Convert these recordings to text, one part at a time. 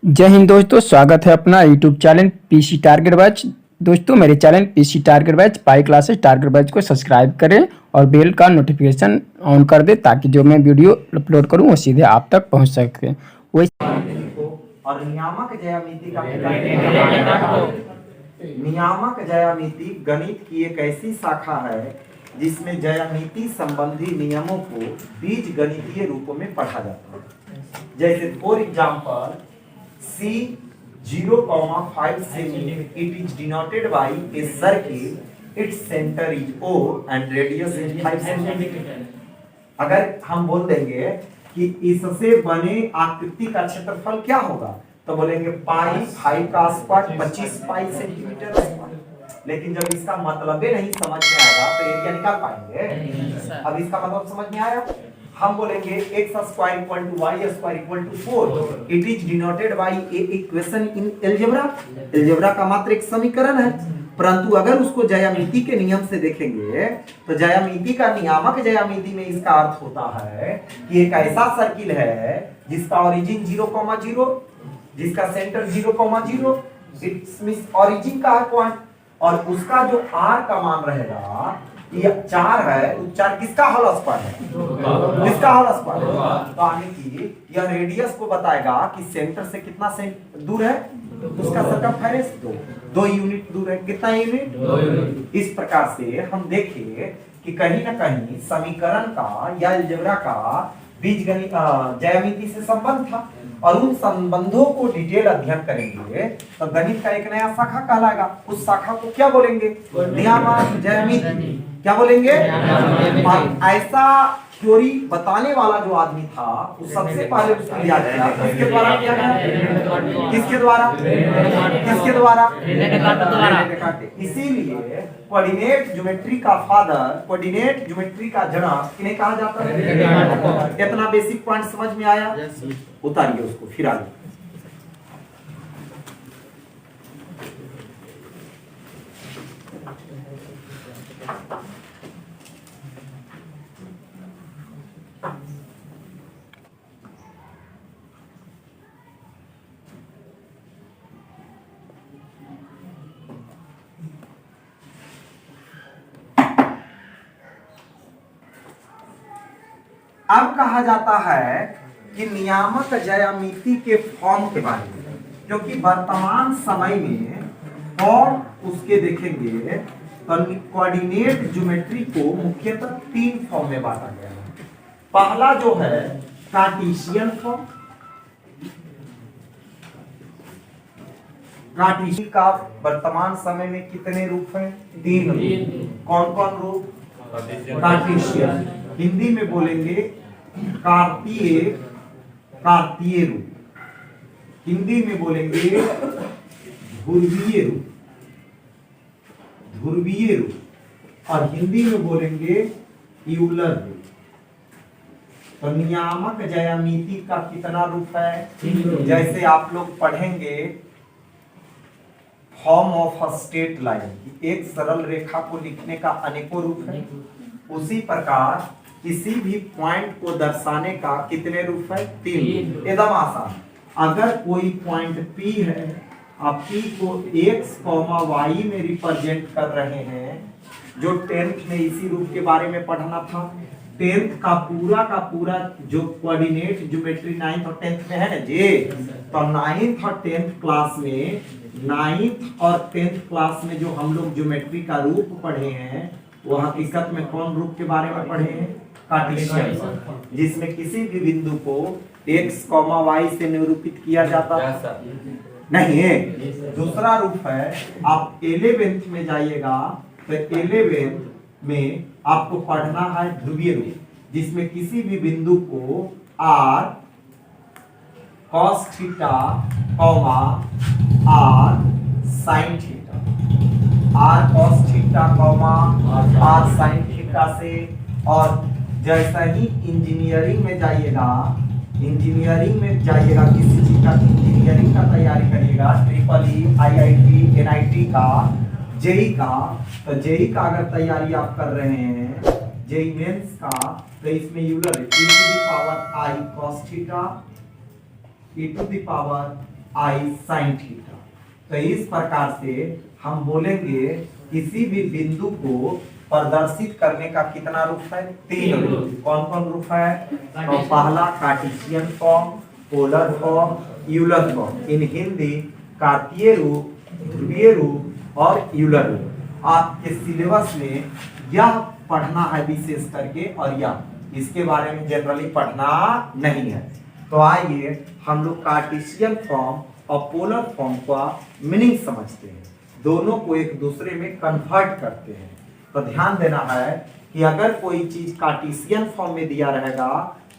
जय हिंद दोस्तों, स्वागत है अपना YouTube channel PC target batch. दोस्तों मेरे channel PC target batch pi classes target batch को सब्सक्राइब करें और बेल का नोटिफिकेशन ऑन कर दें ताकि जो मैं वीडियो अपलोड करूं वो सीधे आप तक पहुंच सके। और नियामक ज्यामिति का नियामक ज्यामिति गणित की एक ऐसी शाखा है जिसमें ज्यामिति संबंधी नियमों को बीज गणितीय रूपों में पढ़ा जाता है। जैसे for example C 0,5 semi it is denoted by a circle, its center is O and radius is 5 centimetre. अगर हम बोल देंगे कि इससे बने आकृति का क्षेत्रफल क्या होगा तो बोलेंगे पाई 5 का स्क्वायर 25 पाई सेंटीमीटर स्क्वायर। लेकिन जब इसका मतलब ही नहीं समझ में आएगा तो एरिया निकाल पाएंगे। अब इसका मतलब समझ में आया, हम बोलेंगे x square equal to y square equal to 4। It is denoted by a equation in algebra. Algebra का मात्र एक समीकरण है, परंतु अगर उसको ज्यामिति के नियम से देखेंगे तो ज्यामिति का नियामक ज्यामिति में इसका अर्थ होता है कि एक ऐसा सर्किल है जिसका ओरिजिन 0,0, जिसका सेंटर 0,0, इट्स मींस ओरिजिन का पॉइंट, और उसका जो r का मान रहेगा ये 4 है, तो 4 किसका होल स्क्वायर है? किसका होल स्क्वायर है? तो यानी कि यह रेडियस को बताएगा कि सेंटर से कितना दूर है, उसका सर्कमफेरेंस 2 यूनिट दूर है। कितना यूनिट? 2 यूनिट। इस प्रकार से हम देखें कि कहीं ना कहीं समीकरण का या अलजेब्रा का बीजगणित ज्यामिति से संबंध था, और उन संबंधों को डिटेल अध्ययन करेंगे तो गणित का एक नया शाखा कहलाएगा। उस शाखा को क्या बोलेंगे? नियामक ज्यामिति। क्या बोलेंगे? ऐसा थ्योरी बताने वाला जो आदमी था वो सबसे पहले उसको लिया गया किसके द्वारा किया गया? किसके द्वारा? किसके द्वारा? इसीलिए कोऑर्डिनेट ज्योमेट्री का फादर, कोऑर्डिनेट ज्योमेट्री का जनक किन्हें कहा जाता है? कितना बेसिक पॉइंट समझ में आया? उतारिए उसको, फिर आगे। अब कहा जाता है कि नियामक ज्यामिति के फॉर्म के बारे में, क्योंकि वर्तमान समय में फॉर्म उसके देखेंगे तो कोऑर्डिनेट ज्योमेट्री को मुख्यतः 3 फॉर्म में बांटा गया है। पहला जो है कार्टेशियन फॉर्म। कार्टेशियन का वर्तमान समय में कितने रूप हैं? 3 रूप। कौन कौन रूप? कार्टेशियन, हिंदी में बोलेंगे कार्तीय, कार्तीय रूप, हिंदी में बोलेंगे ध्रुवीय रूप, ध्रुवीय रूप, और हिंदी में बोलेंगे यूलर रूप। तो नियामक ज्यामिति का कितना रूप है? जैसे आप लोग पढ़ेंगे form of a straight line, एक सरल रेखा को लिखने का अनेकों रूप है, उसी प्रकार किसी भी पॉइंट को दर्शाने का कितने रूप है? 3 रूप। एकदम आसान। अगर कोई पॉइंट P है, आप P को x, y में रिप्रेजेंट कर रहे हैं, जो 10th में इसी रूप के बारे में पढ़ना था। 10th का पूरा जो कोऑर्डिनेट ज्योमेट्री 9th और 10th में है ना जी, तो 9th और 10th क्लास में, 9th और 10th क्लास में जो हम लोग ज्योमेट्री का रूप पढ़े हैं वो हकीकत में कौन रूप के बारे में पढ़े हैं? कार्टेशियन, जिसमें किसी भी बिंदु को x, y से निरूपित किया जाता नहीं है। दूसरा रूप है, आप 11th में जाइएगा तो 11th में आपको पढ़ना है ध्रुवीय रूप, जिसमें किसी भी बिंदु को r cos theta, r sin theta, r cos theta, r sin theta से। और जैसा ही इंजीनियरिंग में जाइएगा, इंजीनियरिंग में जाइएगा, किसी चीज का इंजीनियरिंग का तैयारी करिएगा, ट्रिपल ई, IIT, NIT का, जेई का, तो जेई का अगर तैयारी आप कर रहे हैं, जेई मेंस का, तो इसमें Euler e to the power I cos theta, e to the power I sine theta. तो इस प्रकार से हम बोलेंगे किसी भी बिंदु को प्रदर्शित करने का कितना रूप है? 3 रूप। कौन कौन रूप है? तो पहला Cartesian form, polar form, Euler form. In Hindi कार्तीय रूप, ध्रुवीय रूप और यूलर रूप। आपके सिलेबस में यह पढ़ना है विशेष करके, और यह इसके बारे में जनरली पढ़ना नहीं है। तो आइए हम लोग कार्टेशियन फॉर्म और पोलर फॉर्म का मीनिंग समझते हैं, दोनों को एक दूसरे में कन्वर्ट करते हैं। तो ध्यान देना है कि अगर कोई चीज कार्टेशियन फॉर्म में दिया रहेगा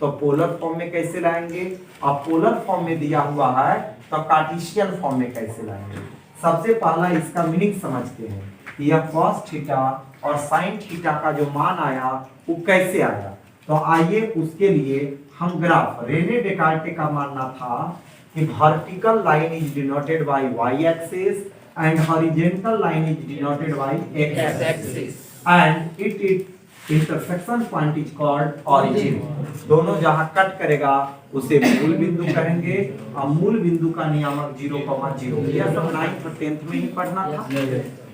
तो पोलर फॉर्म में कैसे लाएंगे, और पोलर फॉर्म में दिया हुआ है तो कार्टेशियन फॉर्म में कैसे लाएंगे। सबसे पहला इसका मीनिंग समझते हैं कि यह cos थीटा और sin थीटा का जो मान आया वो कैसे आया। तो आइए उसके लिए हम ग्राफ, रेने डेकार्टे का मानना था कि vertical line is denoted bye y axis and horizontal line is denoted by x axis and its intersection point is called origin। दोनों जहां कट करेगा उसे मूल बिंदु कहेंगे, और मूल बिंदु का नियामक 0,0। यह सब 9th और 10th में ही पढ़ना था।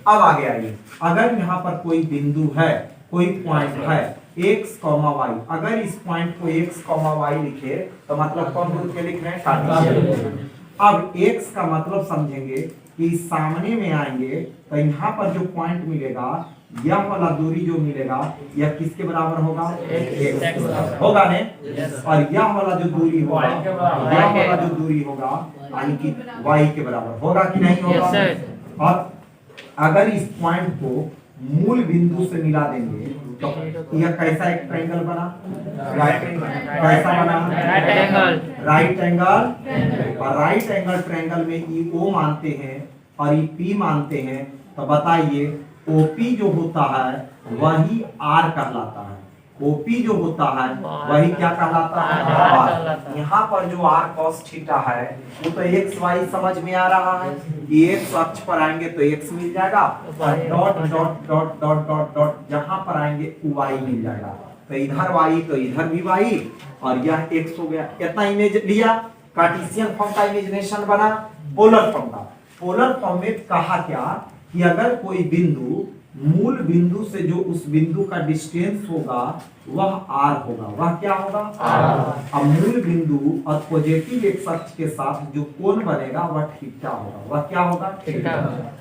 अब आगे आइए, अगर यहाँ पर कोई बिंदु है, कोई पॉइंट है x, y, अगर इस पॉइंट को x, y लिखे तो मतलब कौन रूप के लिख रहे हैं? कार्टेशियन। अब x का मतलब समझेंगे कि सामने में आएंगे तो यहाँ पर जो पॉइंट मिलेगा, यह वाला दूरी जो मिलेगा यह किसके बराबर होगा? x होगा ने। और यह वाला जो दूरी होगा, यह वाला जो दूरी होगा यानी कि y के बराबर होगा कि नहीं होगा। और अगर इस पॉइंट को मूल बिंदु से मिला देंगे तो यह कैसा एक ट्रायंगल बना? Right angle. कैसा बना? Right angle. और राइट एंगल ट्रायंगल में ई ओ मानते हैं और ई पी मानते हैं। तो बताइए ओपी जो होता है वही आर कहलाता है। ओपी जो होता है वही क्या कहलाता है? आर। यहाँ पर जो आर cos थीटा है वो तो एक्स वाई समझ में आ रहा है कि एक्स अक्ष पर आएंगे तो एक्स मिल जाएगा, और dot dot dot dot dot dot जहां पर आएंगे वाई मिल जाएगा। तो इधर वाई तो इधर भी वाई, और यह एक्स हो गया। इतना इमेज लिया, कार्टेशियन फॉर्म का इमेजिनेशन बना पोलर फॉर्म का। पोलर फॉर्म में कहा क्या कि अगर कोई बिंदु मूल बिंदु से जो उस बिंदु का डिस्टेंस होगा वह आर होगा। वह क्या होगा? आर। अब मूल बिंदु और पॉजिटिव एक्स अक्ष के साथ जो कोण बनेगा वह थीटा होगा। वह क्या होगा? थीटा।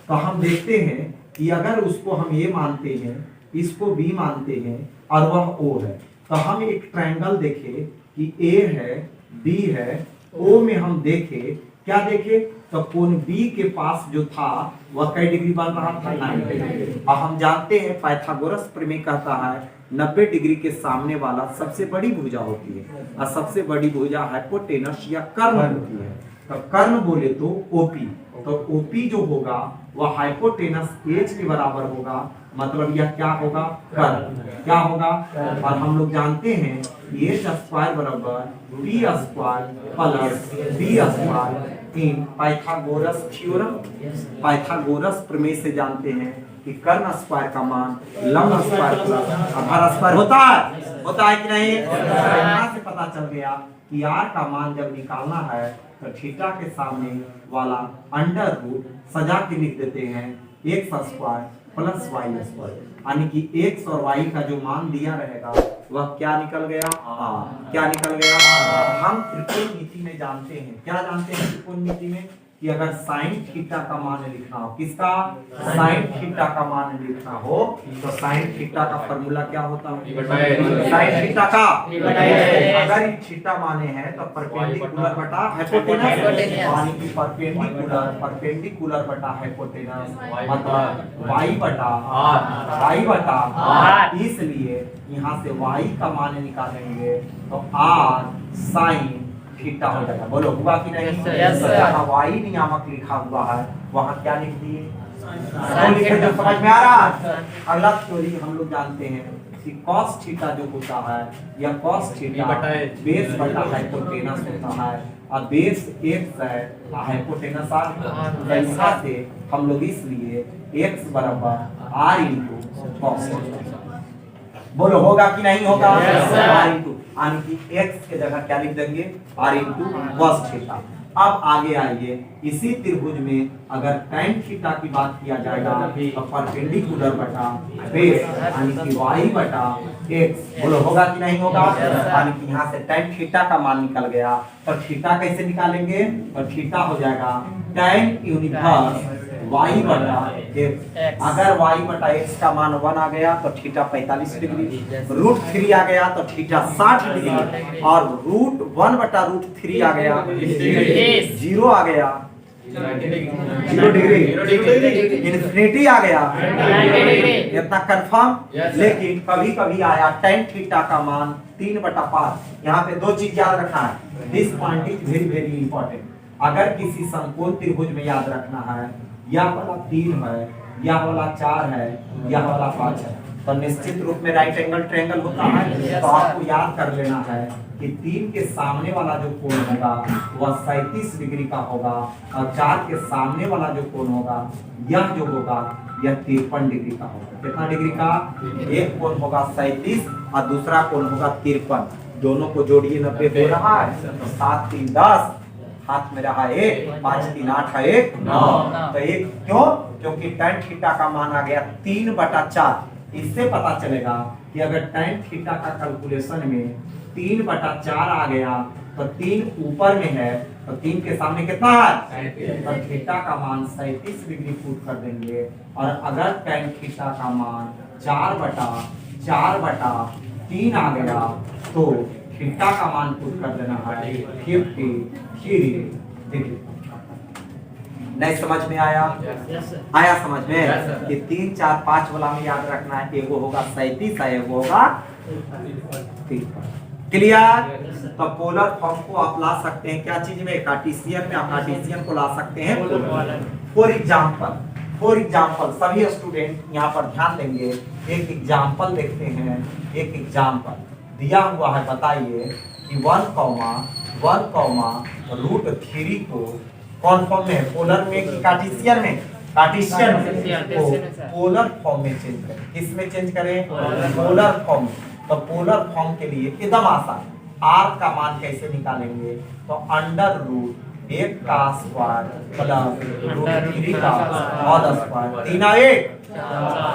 तो हम देखते हैं कि अगर उसको हम ये मानते हैं, इसको बी मानते हैं और वह ओ है, तो हम एक ट्रायंगल देखें कि ए है, बी है, ओ में हम देखें, क्या देखे तो कोण बी के पास जो था वह कई डिग्री बन रहा था? 90 डिग्री। और हम जानते हैं पाइथागोरस प्रमेय कहता है 90 डिग्री के सामने वाला सबसे बड़ी भुजा होती है, और सबसे बड़ी भुजा हाइपोटेनस या कर्ण होती है। तो कर्ण बोले तो ओपी, तो ओपी जो होगा वह हाइपोटेनस एच के बराबर होगा। मतलब यह क्या होगा? कर्ण। क्या होगा? और हम लोग जानते हैं एच स्क्वायर बराबर B square plus B square in Pythagoras theorem. Pythagoras प्रमेय से जानते हैं कि कर्ण स्क्वायर का मान लंब स्क्वायर प्लस आधार स्क्वायर होता है। होता है कि नहीं? यहाँ से पता चल गया कि आर का मान जब निकालना है तो थीटा के सामने वाला अंडर रूट सजा के लिख देते हैं x square plus y square, यानी कि एक्स और वाई का जो मान दिया रहेगा वह क्या निकल गया? आर। क्या निकल गया? हम त्रिकोणमिति में जानते हैं, क्या जानते हैं त्रिकोणमिति में कि अगर साइन थीटा का मान लिखना हो, किसका? साइन थीटा का मान लिखना हो तो साइन थीटा का फॉर्मूला क्या होता है? साइन थीटा का अगर थीटा माने हैं तो परपेंडिकुलर बटा हाइपोटेनस, यानी कि परपेंडिकुलर बटा हाइपोटेनस मतलब y बटा r। इसलिए यहाँ से y का मान निकालेंगे तो r साइन थीटा हो जाएगा। बोलो हुआ कि नहीं? जहाँ y नियामक लिखा हुआ है वहाँ क्या लिख दिए? जो समझ में आ रहा है। अगला थ्योरी हम लोग जानते हैं कि cos थीटा जो होता है या cos थीटा बेस बटा हाइपोटेनस होता है, और बेस x है और हाइपोटेनस r। ऐसा से हम लोग इसलिए x बराबर r इंटू cos। बोलो होगा कि नहीं होगा? r इंटू यानी कि x के जगह क्या लिख देंगे? r into cos theta. अब आगे आइए, इसी त्रिभुज में अगर tan थीटा की बात किया जाएगा तो परपेंडिकुलर बटा बेस यानी कि y बटा x बोलो होगा कि नहीं होगा। यानी कि यहाँ से tan थीटा का मान निकल गया, तो थीटा कैसे निकालेंगे, तो थीटा हो जाएगा tan यूनिवर्स y बटा x। अगर y बटा x का मान 1 आ गया तो थीटा 45 डिग्री, रूट 3 आ गया तो थीटा 60 डिग्री, और रूट 1 बटा रूट 3 आ गया 0 आ गया, 0 डिग्री, इन्फिनिटी आ गया, इतना कंफर्म। लेकिन कभी कभी आया tan थीटा का मान 3/5। यहाँ पे दो चीज याद रखना है, this point is very very important. अगर किसी समकोण त्रिभुज में याद रखना है, यह वाला 3 है, यह वाला 4 है, यह वाला 5 है, तो निश्चित रूप में राइट एंगल ट्रायंगल होता है। तो आपको याद कर लेना है कि 3 के सामने वाला जो कोण होगा वह 37 डिग्री का होगा, और 4 के सामने वाला जो कोण होगा यह जो होगा यह 53 डिग्री का होगा। कितना डिग्री का, एक कोण होगा 37 और दूसरा कोण होगा 53। दोनों को जोड़िए 90 हो रहा है, तो 7 3 10, हाथ में रहा 1, 5 3 8 है 1 9। तो एक क्यों, क्योंकि tan थीटा का मान आ गया 3/4। इससे पता चलेगा कि अगर tan थीटा का कैलकुलेशन में 3/4 आ गया तो 3 ऊपर में है, तो 3 के सामने कितना है, तो थीटा का मान 37 डिग्री पुट कर देंगे। और अगर tan थीटा का मान 4/3 आ गया तो थीटा का मान पुट कर देना है 53 डिग्री। नहीं समझ में आया, आया समझ में कि 3 4 5 वाला में याद रखना है, एगो होगा 37 है, एगो होगा 53। क्लियर। तो पोलर फॉर्म को आप ला सकते हैं क्या चीज में, कार्टेशियन में आप कार्टेशियन को ला सकते हैं। फॉर एग्जांपल सभी स्टूडेंट यहाँ पर ध्यान देंगे, एक एग्जांपल देखते हैं। एक एग्जांपल दिया हुआ है, बताइए कि 1, रूट 3 को कौन फॉर्म में है, पोलर में कि कार्टेशियन में, कार्टेशियन को पोलर फॉर्म में चेंज करें। किस में चेंज करें, पोलर फॉर्म में। तो पोलर फॉर्म के लिए एकदम आसान, r का मान कैसे निकालेंगे, तो अंडर रूट 1 का स्क्वायर प्लस रूट 3 का होल स्क्वायर, 3 और 1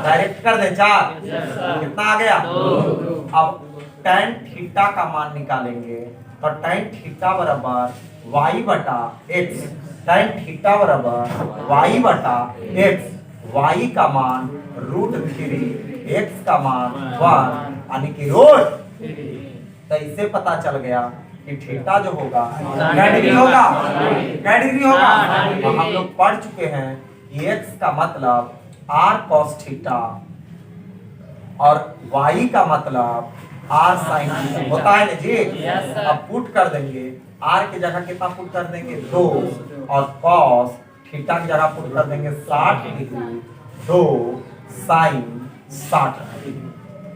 डायरेक्ट कर दे 4, कितना आ गया। अब tan थीटा का मान निकालेंगे, तो tan थीटा बराबर y बटा x, tan थीटा बराबर y बटा x, y का मान रूट 3, x का मान 1 यानी कि रूट। तो इससे पता चल गया कि थीटा जो होगा क्या डिग्री होगा, क्या डिग्री होगा। तो हम लोग पढ़ चुके हैं कि x का मतलब r cos थीटा और y का मतलब r sin थीटा होता है ना जी। अब पुट कर देंगे, r की जगह कितना पुट कर देंगे 2, और cos थीटा की जगह पुट कर देंगे 60 डिग्री, 2 sin 60 डिग्री।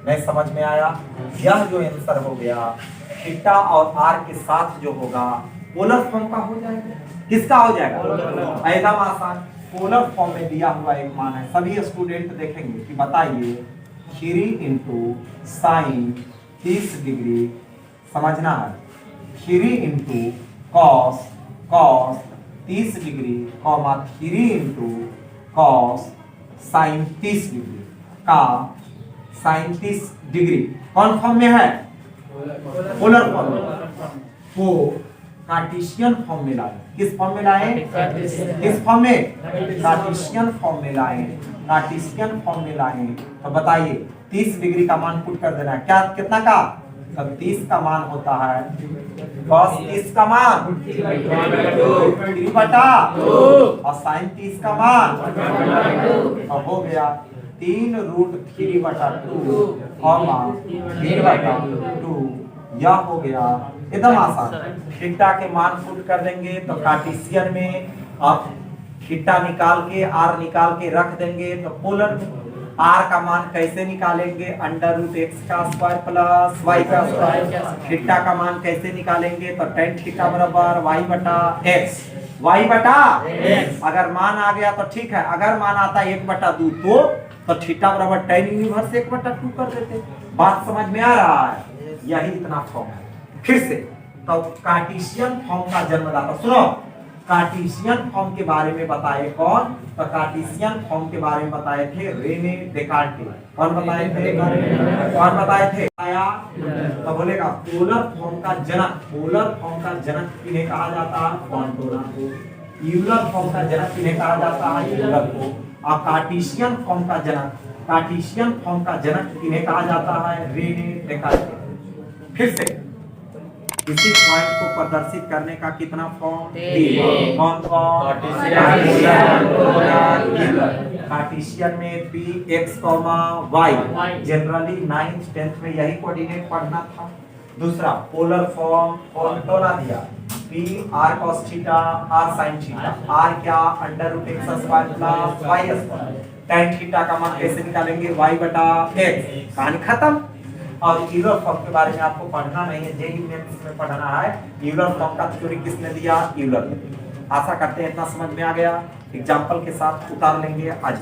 नहीं समझ में आया। यह जो आंसर हो गया थीटा और r के साथ जो होगा पोलर फॉर्म का हो जाएगा। किसका हो जाएगा, एकदम आसान। पोलर फॉर्म में दिया हुआ एक मान है, सभी स्टूडेंट देखेंगे कि बताइए 3 इंटू साइन 30 डिग्री, समझना है 3 into cos 30 degree, 3 into cos sine 30 degree का साइन 30 डिग्री कौन फॉर्म में है, पोलर फॉर्म में। वो कार्टेशियन फॉर्म में लाए, किस फॉर्म में लाए, किस फॉर्म में, कार्टेशियन फॉर्म में लाए, कार्टेशियन फॉर्म में लाए। तो बताइए 30 डिग्री का मान पुट कर देना है, क्या कितना का, तब 30 का मान होता है cos 30 का मान 3 बटा, और साइन 30 का मान, अब हो गया 3 रूट 3 बटा 2 कॉमा 3 बटा 2। यह हो गया एकदम आसान। थीटा के मान पुट कर देंगे, तो कार्टेशियन में आप थीटा निकाल के r निकाल के रख देंगे, तो पोलर में r का मान कैसे निकालेंगे, अंडर रूट x का स्क्वायर प्लस y का स्क्वायर। थीटा का मान कैसे निकालेंगे, तो tan थीटा बराबर y बटा x, y बटा x। अगर मान आ गया तो ठीक है, अगर मान आता है 1/2 तो थीटा बराबर tan यूनिवर्स 1/2 कर देते। बात समझ में आ रहा है, यही इतना फॉर्म है। फिर से तो कार्टेशियन फॉर्म का जन्मदाता, सुनो कार्टेशियन फॉर्म के बारे में बताए कौन? तो कार्टेशियन फॉर्म के बारे में बताए थे रेने डेकार्टे। कौन बताए थे? कौन बताए थे? आया तो बोलेगा पोलर फॉर्म का जनक, पोलर फॉर्म का जनक किन्हें कहा जाता है? फॉन्टोना को। यूलर फॉर्म का जनक किन्हें कहा जाता है? यूलर को। और कार्टेशियन फॉर्म का जनक, कार्टेशियन फॉर्म का जनक किन्हें कहा जाता है? Rene Descartes. फिर से इसी पॉइंट को प्रदर्शित करने का कितना फॉर्म? कौन कौन? कार्टेशियन में P x comma y, generally 9th 10th में यही कोऑर्डिनेट पढ़ना था। दूसरा पोलर फॉर्म फॉन्टोना दिया, P r cos theta r sin theta, r क्या? √x² plus y²। tan theta का मान कैसे निकालेंगे? y बटा x। कहानी खत्म। और यूलर फॉर्म के बारे में आपको पढ़ना नहीं है, जेईई मेंस में पढ़ना है। यूलर फॉर्म का थ्योरी किसने दिया? यूलर ने। आशा करते हैं इतना समझ में आ गया। एग्जांपल के साथ उतार लेंगे आज।